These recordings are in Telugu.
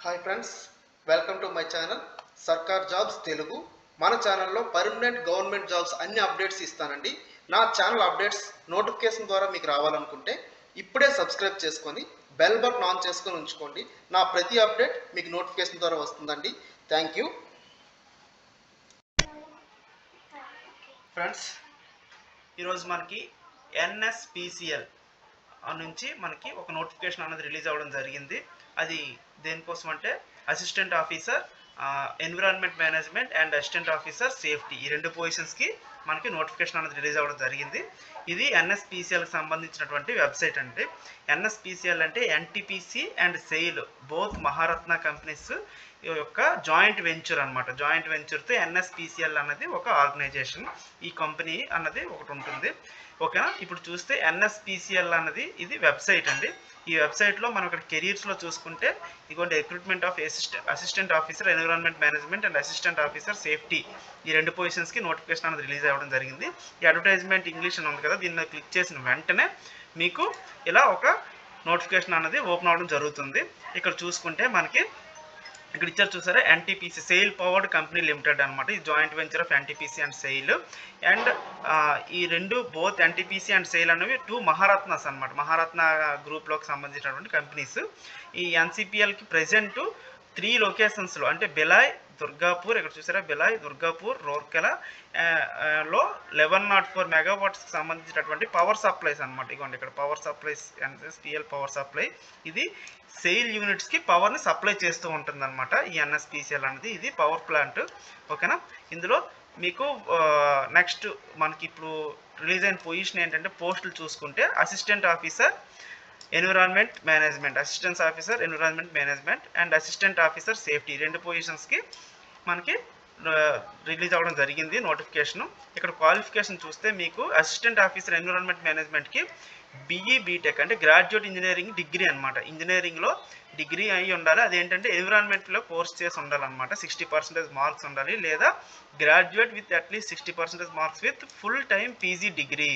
Hi friends, welcome to my channel సర్కార్ జాబ్స్ తెలుగు. మన ఛానల్లో పర్మనెంట్ గవర్నమెంట్ జాబ్స్ అన్ని అప్డేట్స్ ఇస్తానండి. నా ఛానల్ అప్డేట్స్ నోటిఫికేషన్ ద్వారా మీకు రావాలనుకుంటే ఇప్పుడే సబ్స్క్రైబ్ చేసుకొని బెల్ బటన్ ఆన్ చేసుకొని ఉంచుకోండి. నా ప్రతి అప్డేట్ మీకు నోటిఫికేషన్ ద్వారా వస్తుందండి. Thank you friends. ఈరోజు మనకి ఎన్ఎస్పిసిఎల్ నుంచి మనకి ఒక నోటిఫికేషన్ అనేది రిలీజ్ అవ్వడం జరిగింది. అది దేనికోసం అంటే assistant officer environment management and assistant officer safety, ఈ రెండు పొజిషన్స్కి మనకి నోటిఫికేషన్ అనేది రిలీజ్ అవ్వడం జరిగింది. ఇది ఎన్ఎస్పిసిఎల్కి సంబంధించినటువంటి వెబ్సైట్ అండి. ఎన్ఎస్పిసిఎల్ అంటే NTPC and SAIL both Maharatna companies యొక్క జాయింట్ వెంచర్ అనమాట. జాయింట్ వెంచర్తో ఎన్ఎస్పిసిఎల్ అన్నది ఒక ఆర్గనైజేషన్, ఈ కంపెనీ అన్నది ఒకటి ఉంటుంది. ఓకేనా. ఇప్పుడు చూస్తే ఎన్ఎస్పిసిఎల్ అన్నది ఇది వెబ్సైట్ అండి. ఈ వెబ్సైట్లో మనం ఇక్కడ కెరీర్స్లో చూసుకుంటే ఇదిగోండి, recruitment of assistant officer environment management and assistant officer safety, ఈ రెండు పొజిషన్స్కి నోటిఫికేషన్ అనేది రిలీజ్ అవ్వడం జరిగింది. ఈ అడ్వర్టైజ్మెంట్ ఇంగ్లీష్ అని ఉంది కదా, దీన్ని క్లిక్ చేసిన వెంటనే మీకు ఇలా ఒక నోటిఫికేషన్ అనేది ఓపెన్ అవ్వడం జరుగుతుంది. ఇక్కడ చూసుకుంటే మనకి ఇక్కడ ఇచ్చారు చూసారా, NTPC SAIL powered company limited అనమాట. ఈ joint venture of NTPC and SAIL. And ఈ రెండు బోత్ ఎన్టీపీసీ అండ్ సెయిల్ అనేవి టూ మహారత్నాస్ అనమాట. మహారత్న గ్రూప్లోకి సంబంధించినటువంటి కంపెనీస్. ఈ ఎన్సిపిఎల్కి ప్రజెంట్ 3 లొకేషన్స్లో అంటే బెలాయ్, దుర్గాపూర్, ఇక్కడ చూసారా బెలాయ్, దుర్గాపూర్, రూర్కెలా లో 1104 మెగావాట్స్కి సంబంధించినటువంటి పవర్ సప్లైస్ అనమాట. ఇదిగోండి ఇక్కడ పవర్ సప్లైస్, ఎన్ఎస్పిఎల్ పవర్ సప్లై, ఇది సెయిల్ యూనిట్స్కి పవర్ని సప్లై చేస్తూ ఉంటుంది అనమాట. ఈ ఎన్ఎస్పిసిఎల్ అనేది ఇది పవర్ ప్లాంట్. ఓకేనా. ఇందులో మీకు నెక్స్ట్ మనకి ఇప్పుడు రిలీజ్ అయిన పొజిషన్ ఏంటంటే పోస్టులు చూసుకుంటే assistant officer environment management, assistant officer environment management and assistant officer safety, రెండు పొజిషన్స్కి మనకి రిలీజ్ అవ్వడం జరిగింది నోటిఫికేషను. ఇక్కడ క్వాలిఫికేషన్ చూస్తే మీకు అసిస్టెంట్ ఆఫీసర్ ఎన్విరాన్మెంట్ మేనేజ్మెంట్కి బీఈ బీటెక్ అంటే గ్రాడ్యుయేట్ ఇంజనీరింగ్ డిగ్రీ అనమాట. ఇంజనీరింగ్లో డిగ్రీ అయి ఉండాలి. అదేంటంటే ఎన్విరాన్మెంట్లో కోర్స్ చేసి ఉండాలన్నమాట. 60% మార్క్స్ ఉండాలి, లేదా graduate with at least 60% marks with full time PG degree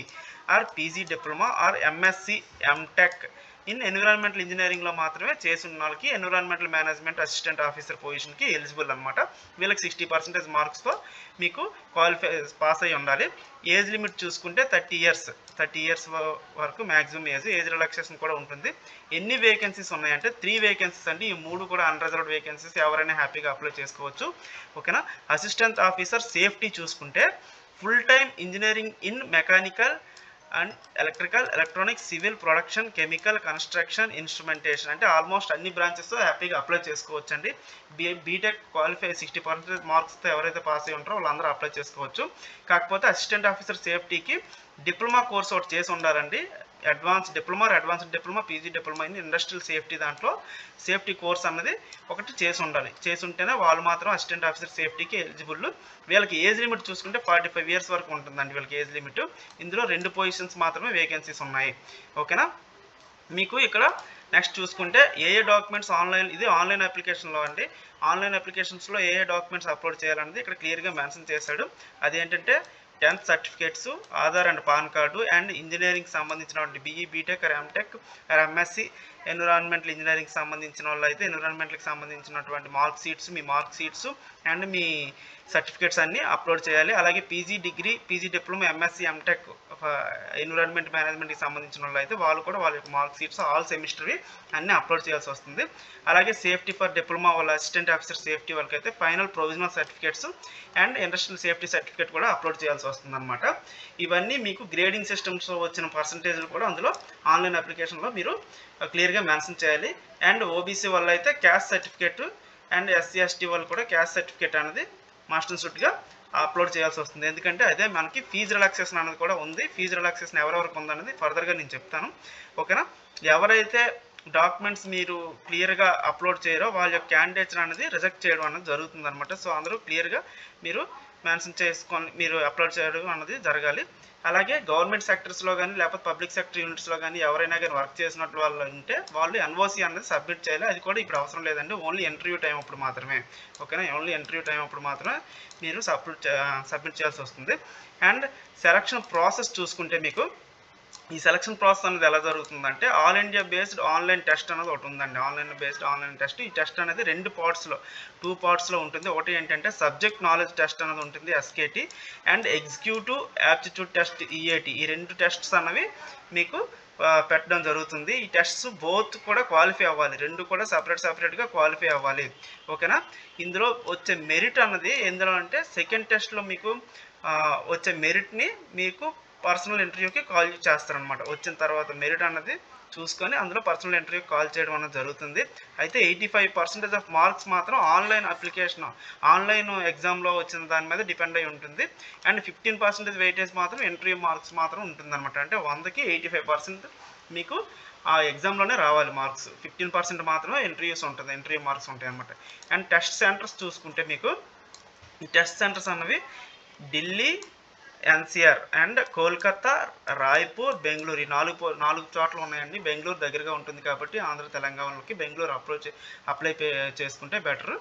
or PG diploma or MSc MTech in environmental ఇంజనీరింగ్లో మాత్రమే చేసి ఉన్న వాళ్ళకి ఎన్విరాన్మెంటల్ మేనేజ్మెంట్ అసిస్టెంట్ ఆఫీసర్ పొజిషన్కి ఎలిజిబుల్ అనమాట. వీళ్ళకి 60% మార్క్స్తో మీకు పాస్ అయి ఉండాలి. ఏజ్ లిమిట్ చూసుకుంటే 30 ఇయర్స్ వరకు మ్యాక్సిమం ఏజ్ రిలాక్సేషన్ కూడా ఉంటుంది. ఎన్ని వేకెన్సీస్ ఉన్నాయంటే 3 వేకెన్సీస్ అండి. ఈ 3 కూడా అన్రిజర్వ్డ్ వేకెన్సీస్, ఎవరైనా హ్యాపీగా అప్లై చేసుకోవచ్చు. ఓకేనా. అసిస్టెంట్ ఆఫీసర్ సేఫ్టీ చూసుకుంటే full time engineering in mechanical and electrical, electronics, civil, production, chemical, construction, instrumentation అంటే ఆల్మోస్ట్ అన్ని బ్రాంచెస్తో హ్యాపీగా అప్లై చేసుకోవచ్చు అండి. బీటెక్ క్వాలిఫై 60% మార్క్స్తో ఎవరైతే పాస్ అయ్యి ఉంటారో వాళ్ళందరూ అప్లై చేసుకోవచ్చు. కాకపోతే అసిస్టెంట్ ఆఫీసర్ సేఫ్టీకి డిప్లొమా కోర్స్ ఒకటి చేసి ఉండాలండి. Advanced diploma, PG diploma in industrial safety, దాంట్లో సేఫ్టీ కోర్స్ అన్నది ఒకటి చేసి ఉండాలి. చేసి ఉంటేనే వాళ్ళు మాత్రం అసిస్టెంట్ ఆఫీసర్ సేఫ్టీకి ఎలిజిబుల్. వీళ్ళకి ఏజ్ లిమిట్ చూసుకుంటే 45 ఇయర్స్ వరకు ఉంటుందండి వీళ్ళకి ఏజ్ లిమిట్. ఇందులో 2 పొజిషన్స్ మాత్రమే వేకెన్సీస్ ఉన్నాయి. ఓకేనా. మీకు ఇక్కడ నెక్స్ట్ చూసుకుంటే ఏ డాక్యుమెంట్స్ ఆన్లైన్, ఇది ఆన్లైన్ అప్లికేషన్లో అండి. ఆన్లైన్ అప్లికేషన్స్లో ఏ డాక్యుమెంట్స్ అప్లోడ్ చేయాలనేది ఇక్కడ క్లియర్గా మెన్షన్ చేశాడు. అదేంటంటే 10th certificates, Aadhaar and PAN card, and engineering సంబంధించినటువంటి BE BTech MTech MSc environmental engineering సంబంధించిన వాళ్ళు అయితే ఎన్విరాన్మెంట్కి సంబంధించినటువంటి మీ మార్క్ షీట్స్ అండ్ మీ సర్టిఫికేట్స్ అన్నీ అప్లోడ్ చేయాలి. అలాగే PG degree, PG diploma, MSc MTech environment మేనేజ్మెంట్కి సంబంధించిన వాళ్ళు అయితే వాళ్ళు కూడా వాళ్ళ యొక్క మార్క్ షీట్స్ ఆల్ సెమిస్టర్వి అన్నీ అప్లోడ్ చేయాల్సి వస్తుంది. అలాగే సేఫ్టీ ఫర్ డిప్లొమా వాళ్ళ అసిస్టెంట్ ఆఫీసర్ సేఫ్టీ వాళ్ళకైతే final provisional certificates and industrial safety certificate కూడా అప్లోడ్ చేయాల్సి వస్తుంది అనమాట. ఇవన్నీ మీకు గ్రేడింగ్ సిస్టమ్స్లో వచ్చిన పర్సంటేజ్లు కూడా అందులో ఆన్లైన్ అప్లికేషన్లో మీరు క్లియర్గా మెన్షన్ చేయాలి. అండ్ ఓబీసీ వాళ్ళు అయితే caste certificate and SC ST వాళ్ళు కూడా క్యాస్ట్ సర్టిఫికేట్ అనేది మాస్టర్ షూట్గా అప్లోడ్ చేయాల్సి వస్తుంది. ఎందుకంటే అదే మనకి ఫీజు రిలాక్సేషన్ అనేది కూడా ఉంది. ఫీజు రిలాక్సేషన్ ఎవరెవరికి ఉందనేది ఫర్దర్గా నేను చెప్తాను. ఓకేనా. ఎవరైతే డాక్యుమెంట్స్ మీరు క్లియర్గా అప్లోడ్ చేయరో వాళ్ళ యొక్క క్యాండిడేట్స్ అనేది రిజెక్ట్ చేయడం అనేది జరుగుతుంది అనమాట. సో అందరూ క్లియర్గా మీరు మెన్షన్ చేసుకొని మీరు అప్లోడ్ చేయడం అన్నది జరగాలి. అలాగే గవర్నమెంట్ సెక్టర్స్లో కానీ లేకపోతే పబ్లిక్ సెక్టర్ యూనిట్స్లో కానీ ఎవరైనా కానీ వర్క్ చేసినట్లు వాళ్ళు ఉంటే వాళ్ళు ఎన్ఓసి అనేది సబ్మిట్ చేయాలి. అది కూడా ఇప్పుడు అవసరం లేదండి, ఓన్లీ ఇంటర్వ్యూ టైం అప్పుడు మాత్రమే. ఓకేనా. ఓన్లీ ఇంటర్వ్యూ టైం అప్పుడు మాత్రమే మీరు సబ్మిట్ చేయాల్సి వస్తుంది. అండ్ సెలక్షన్ ప్రాసెస్ చూసుకుంటే మీకు ఈ సెలక్షన్ ప్రాసెస్ అనేది ఎలా జరుగుతుందంటే all India based online test అనేది ఒకటి ఉందండి. Online based online test. ఈ టెస్ట్ అనేది 2 పార్ట్స్లో ఉంటుంది. ఒకటి ఏంటంటే సబ్జెక్ట్ నాలెడ్జ్ టెస్ట్ అనేది ఉంటుంది SKT, and executive aptitude test EAT. ఈ 2 టెస్ట్స్ అనేవి మీకు పెట్టడం జరుగుతుంది. ఈ టెస్ట్స్ బోత్ కూడా క్వాలిఫై అవ్వాలి, 2 కూడా సపరేట్గా క్వాలిఫై అవ్వాలి. ఓకేనా. ఇందులో వచ్చే మెరిట్ అన్నది ఎందులో అంటే సెకండ్ టెస్ట్లో మీకు వచ్చే మెరిట్ని మీకు పర్సనల్ ఇంటర్వ్యూకి కాల్ చేస్తారనమాట. వచ్చిన తర్వాత మెరిట్ అన్నది చూసుకొని అందులో పర్సనల్ ఇంటర్వ్యూకి కాల్ చేయడం అనేది జరుగుతుంది. అయితే 85% ఆఫ్ మార్క్స్ మాత్రం ఆన్లైన్ ఎగ్జామ్లో వచ్చిన దాని మీద డిపెండ్ అయి ఉంటుంది. అండ్ 15% వెయిటేజ్ మాత్రం ఇంటర్వ్యూ మార్క్స్ మాత్రం ఉంటుందన్నమాట. అంటే 100కి 85% మీకు ఆ ఎగ్జామ్లోనే రావాలి మార్క్స్. 15% మాత్రమే ఇంటర్వ్యూ మార్క్స్ ఉంటాయి అనమాట. అండ్ టెస్ట్ సెంటర్స్ చూసుకుంటే మీకు ఈ టెస్ట్ సెంటర్స్ అన్నవి ఢిల్లీ, NCR అండ్ కోల్కతా, రాయ్పూర్, బెంగళూరు, ఈ 4 చోట్ల ఉన్నాయండి. బెంగళూరు దగ్గరగా ఉంటుంది కాబట్టి ఆంధ్ర తెలంగాణలోకి బెంగళూరు అప్లై చేసుకుంటే బెటర్.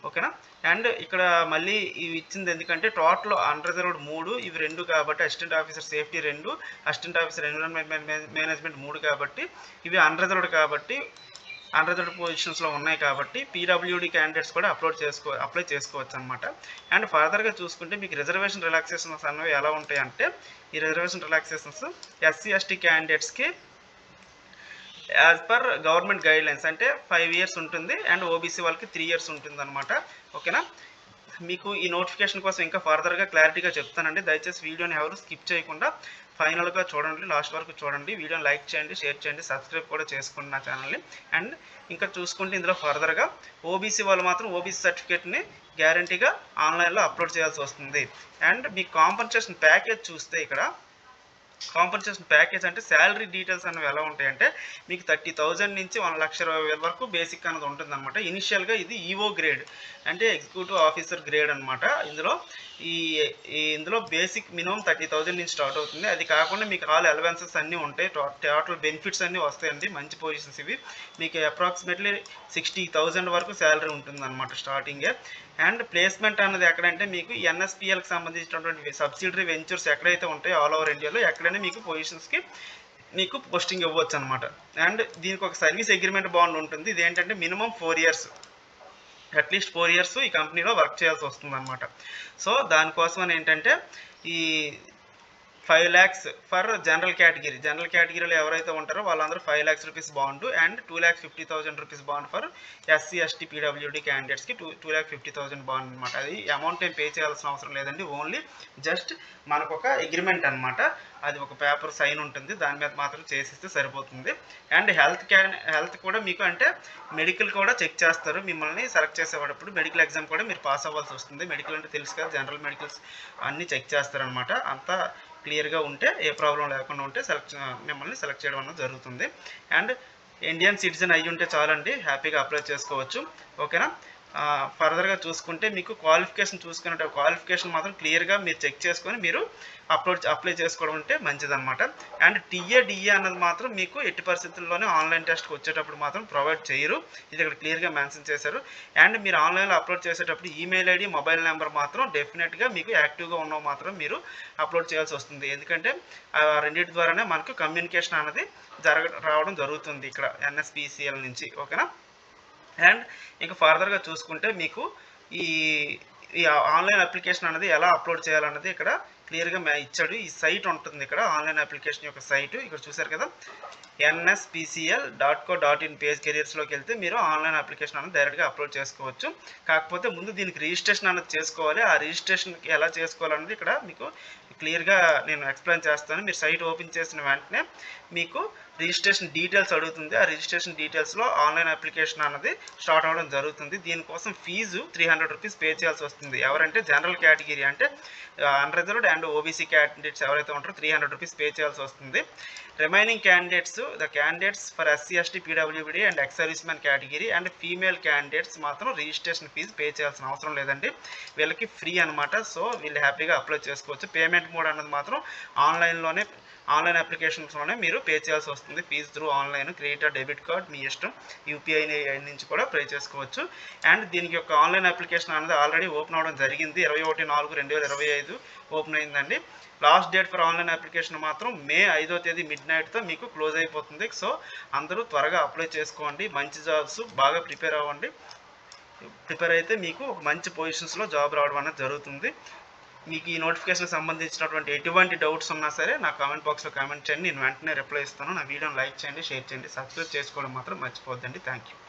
ఓకేనా. అండ్ ఇక్కడ మళ్ళీ ఇవి ఇచ్చింది ఎందుకంటే టోటల్ అన్రిజర్వ్డ్ 3, ఇవి 2 కాబట్టి assistant officer safety 2, assistant officer environment management 3 కాబట్టి ఇవి అన్రిజర్వ్డ్ కాబట్టి అన్రిజర్వ్డ్ పొజిషన్స్లో ఉన్నాయి కాబట్టి PWD క్యాండిడేట్స్ కూడా అప్లై చేసుకోవచ్చు అనమాట. అండ్ ఫర్దర్గా చూసుకుంటే మీకు రిజర్వేషన్ రిలాక్సేషన్స్ అనేవి ఎలా ఉంటాయి అంటే ఈ రిజర్వేషన్ రిలాక్సేషన్స్ SC/ST క్యాండిడేట్స్కి యాజ్ పర్ గవర్నమెంట్ గైడ్లైన్స్ అంటే 5 years ఉంటుంది, అండ్ OBC వాళ్ళకి 3 years ఉంటుంది అనమాట. ఓకేనా. మీకు ఈ నోటిఫికేషన్ కోసం ఇంకా ఫర్దర్గా క్లారిటీగా చెప్తానండి. దయచేసి వీడియోని ఎవరు స్కిప్ చేయకుండా ఫైనల్గా చూడండి, లాస్ట్ వరకు చూడండి. వీడియోని లైక్ చేయండి, షేర్ చేయండి, సబ్స్క్రైబ్ కూడా చేసుకోండి నా ఛానల్ని. అండ్ ఇంకా చూసుకుంటే ఇందులో ఫర్దర్గా OBC వాళ్ళు మాత్రం OBC సర్టిఫికేట్ని గ్యారంటీగా ఆన్లైన్లో అప్లోడ్ చేయాల్సి వస్తుంది. అండ్ మీ కాంపన్సేషన్ ప్యాకేజ్ చూస్తే ఇక్కడ కాంపన్సేషన్ ప్యాకేజ్ అంటే శాలరీ డీటెయిల్స్ అనేవి ఎలా ఉంటాయంటే మీకు 30,000 నుంచి 1,20,000 వరకు బేసిక్ అనేది ఉంటుంది అనమాట. ఇనిషియల్గా ఇది EO గ్రేడ్ అంటే ఎగ్జిక్యూటివ్ ఆఫీసర్ గ్రేడ్ అనమాట. ఇందులో బేసిక్ మినిమం 30,000 నుంచి స్టార్ట్ అవుతుంది. అది కాకుండా మీకు ఆల్ అలవెన్సెస్ అన్నీ ఉంటాయి, టోటల్ బెనిఫిట్స్ అన్నీ వస్తాయండి. మంచి పొజిషన్స్ ఇవి. మీకు అప్రాక్సిమేట్లీ 60,000 వరకు శాలరీ ఉంటుంది అనమాట స్టార్టింగే. అండ్ ప్లేస్మెంట్ అన్నది ఎక్కడంటే మీకు NSPLకి సంబంధించినటువంటి సబ్సిడరీ వెంచర్స్ ఎక్కడైతే ఉంటాయో ఆల్ ఓవర్ ఇండియాలో ఎక్కడైనా మీకు పొజిషన్స్కి మీకు పోస్టింగ్ ఇవ్వచ్చు అనమాట. అండ్ దీనికి ఒక సర్వీస్ అగ్రిమెంట్ బాండ్ ఉంటుంది. ఇదేంటంటే మినిమం 4 years, అట్లీస్ట్ 4 years ఈ కంపెనీలో వర్క్ చేయాల్సి వస్తుంది అనమాట. సో దానికోసం ఏంటంటే ఈ 5 lakhs ఫర్ జనరల్ కేటగిరీలో ఎవరైతే ఉంటారో వాళ్ళందరూ 5 lakhs rupees bond, and 2,50,000 rupees bond for SC/ST PWD క్యాండిడేట్స్కి 2,50,000 బాండ్ అనమాట. అది అమౌంట్ ఏం పే చేయాల్సిన అవసరం లేదండి. ఓన్లీ జస్ట్ మనకు ఒక అగ్రిమెంట్ అనమాట. అది ఒక పేపర్ సైన్ ఉంటుంది, దాని మీద మాత్రం చేసిస్తే సరిపోతుంది. అండ్ హెల్త్ కూడా మీకు అంటే మెడికల్ కూడా చెక్ చేస్తారు. మిమ్మల్ని సెలెక్ట్ చేసేటప్పుడు మెడికల్ ఎగ్జామ్ కూడా మీరు పాస్ అవ్వాల్సి వస్తుంది. మెడికల్ అంటే తెలుసు కదా, జనరల్ మెడికల్స్ అన్నీ చెక్ చేస్తారనమాట. అంతా క్లియర్గా ఉంటే, ఏ ప్రాబ్లం లేకుండా ఉంటే మిమ్మల్ని సెలెక్ట్ చేయడం అన్నది జరుగుతుంది. అండ్ ఇండియన్ సిటిజన్ అయ్యి ఉంటే చాలండి, హ్యాపీగా అప్లై చేసుకోవచ్చు. ఓకేనా. ఫర్దర్గా చూసుకుంటే మీకు క్వాలిఫికేషన్ మాత్రం క్లియర్గా మీరు చెక్ చేసుకొని మీరు అప్లై చేసుకోవడం అంటే మంచిదన్నమాట. అండ్ TA DA అన్నది మాత్రం మీకు ఎట్టి పరిస్థితుల్లోనే ఆన్లైన్ టెస్ట్కి వచ్చేటప్పుడు మాత్రం ప్రొవైడ్ చేయరు. ఇది ఇక్కడ క్లియర్గా మెన్షన్ చేశారు. అండ్ మీరు ఆన్లైన్లో అప్లోడ్ చేసేటప్పుడు ఈమెయిల్ ID, మొబైల్ నెంబర్ మాత్రం డెఫినెట్గా మీకు యాక్టివ్గా ఉన్నవి మాత్రం మీరు అప్లోడ్ చేయాల్సి వస్తుంది. ఎందుకంటే రెండింటి ద్వారానే మనకు కమ్యూనికేషన్ అనేది రావడం జరుగుతుంది ఇక్కడ NSPCL నుంచి. ఓకేనా. అండ్ ఇంకా ఫర్దర్గా చూసుకుంటే మీకు ఈ ఆన్లైన్ అప్లికేషన్ అనేది ఎలా అప్లోడ్ చేయాలన్నది ఇక్కడ క్లియర్గా ఇచ్చాడు. ఈ సైట్ ఉంటుంది ఇక్కడ, ఆన్లైన్ అప్లికేషన్ యొక్క సైటు ఇక్కడ చూసారు కదా, nspcl.co.in పేజ్ కెరియర్స్లోకి వెళ్తే మీరు ఆన్లైన్ అప్లికేషన్ అనేది డైరెక్ట్గా అప్లోడ్ చేసుకోవచ్చు. కాకపోతే ముందు దీనికి రిజిస్ట్రేషన్ అనేది చేసుకోవాలి. ఆ రిజిస్ట్రేషన్కి ఎలా చేసుకోవాలన్నది ఇక్కడ మీకు క్లియర్గా నేను ఎక్స్ప్లెయిన్ చేస్తాను. మీరు సైట్ ఓపెన్ చేసిన వెంటనే మీకు రిజిస్ట్రేషన్ డీటెయిల్స్ అడుగుతుంది. ఆ రిజిస్ట్రేషన్ డీటెయిల్స్లో ఆన్లైన్ అప్లికేషన్ అన్నది స్టార్ట్ అవ్వడం జరుగుతుంది. దీనికోసం ఫీజు 300 రూపీస్ పే చేయాల్సి వస్తుంది. ఎవరంటే జనరల్ కేటగిరీ అంటే అన్రిజర్వ్డ్ అండ్ OBC క్యాండిడేట్స్ ఎవరైతే ఉంటారో 300 రూపీస్ పే చేయాల్సి వస్తుంది. Remaining candidates the candidates for SC/ST PWD and ex service man category and female candidates మాత్రం రిజిస్ట్రేషన్ ఫీజు పే చేయాల్సిన అవసరం లేదండి. వీళ్ళకి ఫ్రీ అనమాట. సో వీళ్ళు హ్యాపీగా అప్లై చేసుకోవచ్చు. పేమెంట్ మోడ్ అన్నది మాత్రం ఆన్లైన్లోనే ఆన్లైన్ అప్లికేషన్స్లోనే మీరు పే చేయాల్సి వస్తుంది. Fee through online, credit debit card మీ ఇష్టం, యూపీఐ నుంచి కూడా పే చేసుకోవచ్చు. అండ్ దీనికి యొక్క ఆన్లైన్ అప్లికేషన్ అనేది ఆల్రెడీ ఓపెన్ అవ్వడం జరిగింది. 21/4/2025 ఓపెన్ అయిందండి. Last date for online application మాత్రం మే 5వ తేదీ మిడ్ నైట్తో మీకు క్లోజ్ అయిపోతుంది. సో అందరూ త్వరగా అప్లై చేసుకోండి. మంచి జాబ్స్ బాగా ప్రిపేర్ అవ్వండి. ప్రిపేర్ అయితే మీకు ఒక మంచి పొజిషన్స్లో జాబ్ రావడం అనేది జరుగుతుంది. మీకు ఈ నోటిఫికేషన్ సంబంధించినటువంటి ఎటువంటి డౌట్స్ ఉన్నా సరే నా కామెంట్ బాక్స్లో కామెంట్ చేయండి. నేను వెంటనే రిప్లై ఇస్తాను. నా వీడియోని లైక్ చేయండి, షేర్ చేయండి, సబ్స్క్రైబ్ చేసుకోవడం మాత్రం మర్చిపోద్దండి. Thank you.